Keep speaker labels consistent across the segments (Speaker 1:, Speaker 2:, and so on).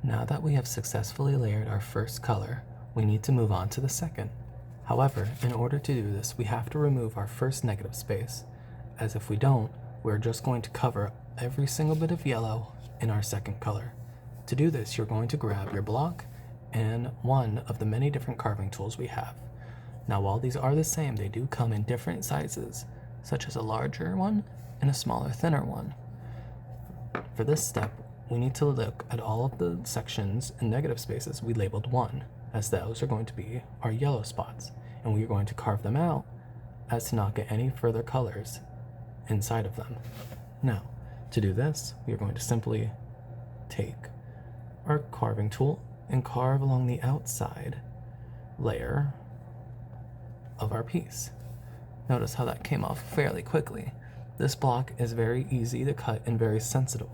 Speaker 1: Now that we have successfully layered our first color, we need to move on to the second. However, in order to do this, we have to remove our first negative space, as if we don't, we're just going to cover every single bit of yellow in our second color. To do this, you're going to grab your block and one of the many different carving tools we have. Now, while these are the same, they do come in different sizes, such as a larger one and a smaller, thinner one. For this step, we need to look at all of the sections and negative spaces we labeled 1, as those are going to be our yellow spots, and we are going to carve them out as to not get any further colors inside of them. Now, to do this, we are going to simply take our carving tool and carve along the outside layer of our piece. Notice how that came off fairly quickly. This block is very easy to cut and very sensitive,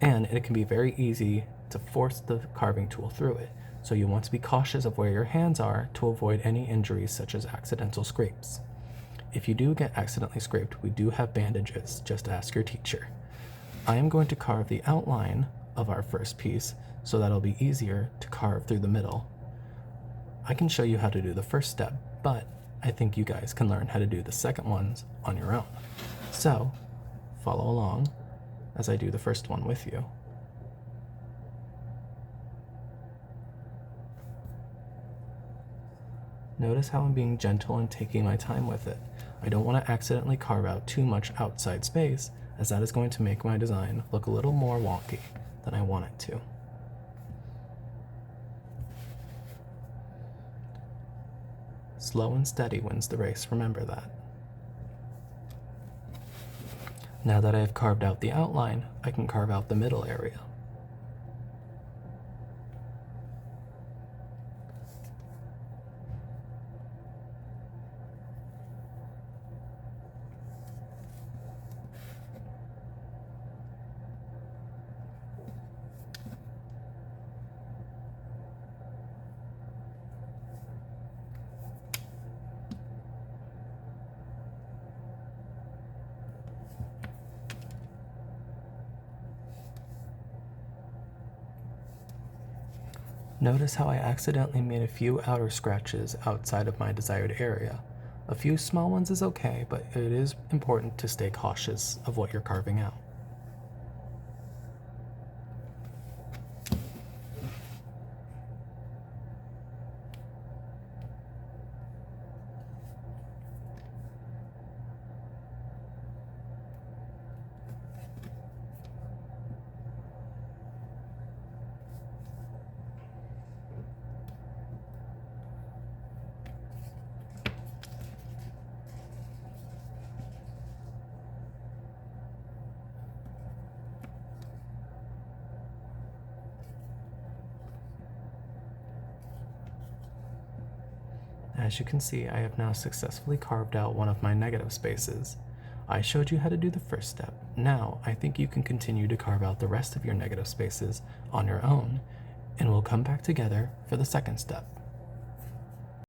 Speaker 1: and it can be very easy to force the carving tool through it, so you want to be cautious of where your hands are to avoid any injuries such as accidental scrapes. If you do get accidentally scraped, we do have bandages, just ask your teacher. I am going to carve the outline of our first piece so that it'll be easier to carve through the middle. I can show you how to do the first step, but I think you guys can learn how to do the second ones on your own. So, follow along as I do the first one with you. Notice how I'm being gentle and taking my time with it. I don't want to accidentally carve out too much outside space, as that is going to make my design look a little more wonky than I want it to. Slow and steady wins the race, remember that. Now that I have carved out the outline, I can carve out the middle area. Notice how I accidentally made a few outer scratches outside of my desired area. A few small ones is okay, but it is important to stay cautious of what you're carving out. As you can see, I have now successfully carved out one of my negative spaces. I showed you how to do the first step. Now, I think you can continue to carve out the rest of your negative spaces on your own, and we'll come back together for the second step.